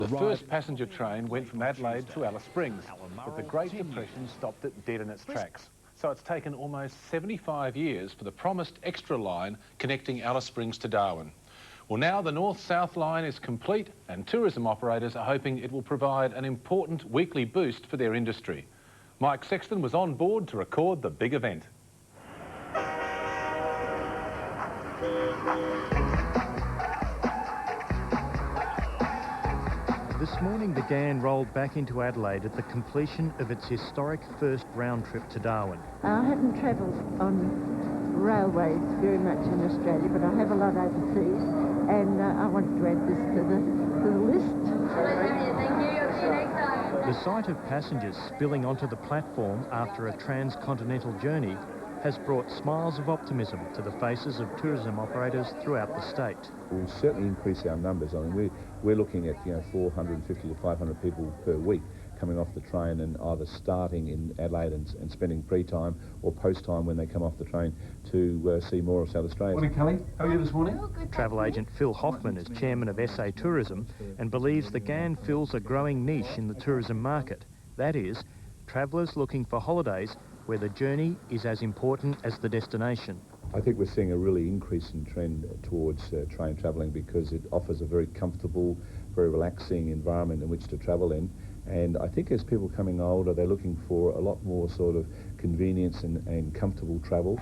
The first passenger train went from Adelaide to Alice Springs, but the Great Depression stopped it dead in its tracks. So it's taken almost 75 years for the promised extra line connecting Alice Springs to Darwin. Well, now the north-south line is complete and tourism operators are hoping it will provide an important weekly boost for their industry. Mike Sexton was on board to record the big event. This morning the GAN rolled back into Adelaide at the completion of its historic first round trip to Darwin. I haven't travelled on railways very much in Australia, but I have a lot overseas, and I wanted to add this to the list. The sight of passengers spilling onto the platform after a transcontinental journey has brought smiles of optimism to the faces of tourism operators throughout the state. We'll certainly increase our numbers. I mean, we're looking at 450 to 500 people per week coming off the train and either starting in Adelaide and spending pre-time or post-time when they come off the train to see more of South Australia. Morning, Kelly. How are you this morning? Travel agent Phil Hoffman is chairman of SA Tourism and believes the GAN fills a growing niche in the tourism market. That is, travellers looking for holidays where the journey is as important as the destination. I think we're seeing a really increasing trend towards train travelling because it offers a very comfortable, very relaxing environment in which to travel in. And I think as people coming older, they're looking for a lot more sort of convenience and comfortable travel.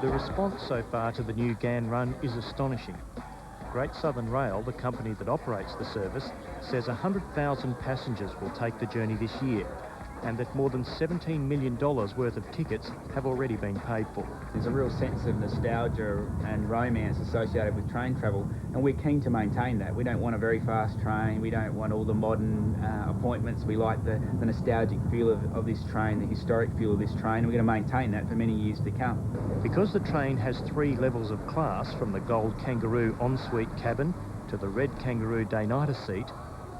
The response so far to the new GAN run is astonishing. Great Southern Rail, the company that operates the service, says 100,000 passengers will take the journey this year, and that more than $17 million worth of tickets have already been paid for. There's a real sense of nostalgia and romance associated with train travel, and we're keen to maintain that. We don't want a very fast train, we don't want all the modern appointments. We like the nostalgic feel of this train, the historic feel of this train, and we're going to maintain that for many years to come. Because the train has 3 levels of class, from the gold kangaroo ensuite cabin to the red kangaroo day-nighter seat,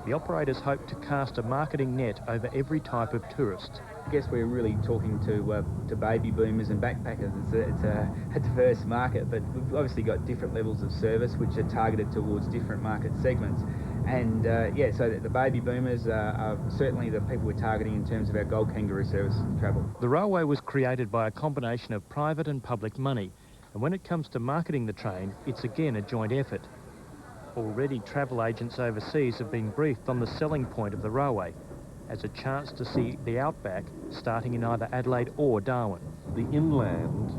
the operators hope to cast a marketing net over every type of tourist. I guess we're really talking to baby boomers and backpackers. It's a diverse market, but we've obviously got different levels of service which are targeted towards different market segments. And so the baby boomers are certainly the people we're targeting in terms of our gold kangaroo service travel. The railway was created by a combination of private and public money, and when it comes to marketing the train, it's again a joint effort. Already travel agents overseas have been briefed on the selling point of the railway as a chance to see the outback starting in either Adelaide or Darwin. The inland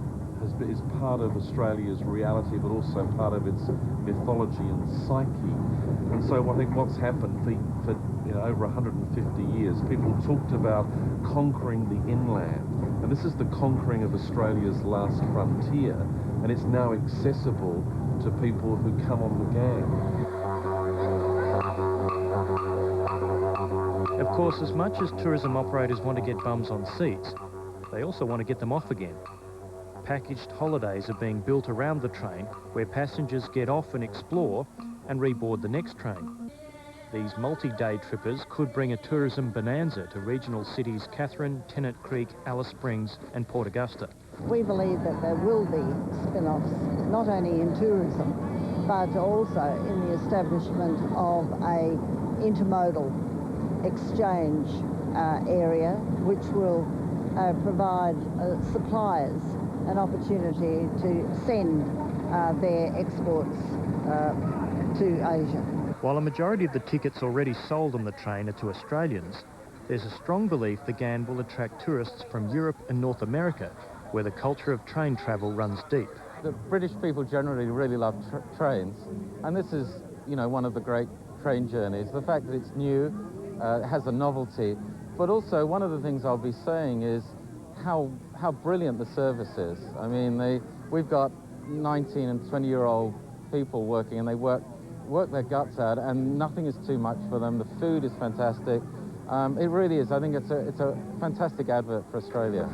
is part of Australia's reality, but also part of its mythology and psyche. And so I think what's happened for over 150 years, people talked about conquering the inland. And this is the conquering of Australia's last frontier, and it's now accessible to people who come on the GAN. Of course, as much as tourism operators want to get bums on seats, they also want to get them off again. Packaged holidays are being built around the train where passengers get off and explore and reboard the next train. These multi-day trippers could bring a tourism bonanza to regional cities Katherine, Tennant Creek, Alice Springs and Port Augusta. We believe that there will be spin-offs, not only in tourism, but also in the establishment of a intermodal exchange area, which will provide suppliers an opportunity to send their exports to Asia. While a majority of the tickets already sold on the train are to Australians, there's a strong belief the GAN will attract tourists from Europe and North America, where the culture of train travel runs deep. The British people generally really love trains, and this is, one of the great train journeys. The fact that it's new, has a novelty, but also one of the things I'll be saying is how brilliant the service is. I mean, we've got 19 and 20-year-old people working, and they work their guts out, and nothing is too much for them. The food is fantastic. It really is. I think it's a fantastic advert for Australia.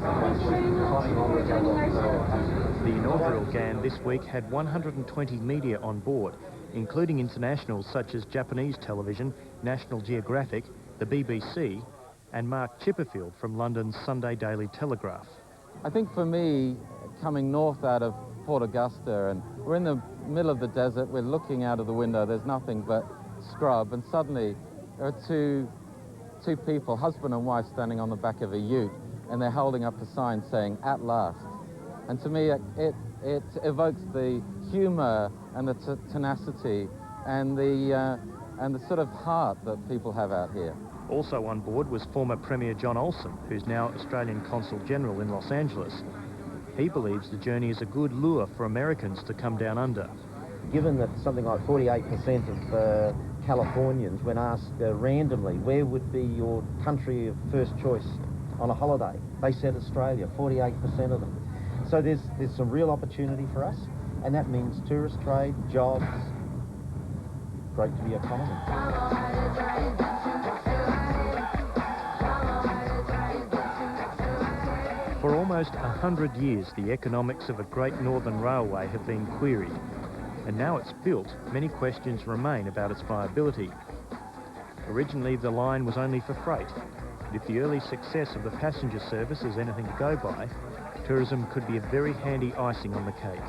The inaugural GAN this week had 120 media on board, including internationals such as Japanese television, National Geographic, the BBC, and Mark Chipperfield from London's Sunday Daily Telegraph. I think for me, coming north out of Port Augusta, and we're in the middle of the desert. We're looking out of the window. There's nothing but scrub, and suddenly there are two people, husband and wife, standing on the back of a ute, and they're holding up a sign saying, "At last." And to me, it evokes the humour and the tenacity and the sort of heart that people have out here. Also on board was former Premier John Olsen, who's now Australian Consul General in Los Angeles. He believes the journey is a good lure for Americans to come down under. Given that something like 48% of Californians, when asked randomly, where would be your country of first choice on a holiday, they said Australia, 48% of them. So there's some real opportunity for us, and that means tourist trade, jobs, great to the economy. For almost 100 years, the economics of a Great Northern Railway have been queried. And now it's built, many questions remain about its viability. Originally, the line was only for freight. But if the early success of the passenger service is anything to go by, tourism could be a very handy icing on the cake.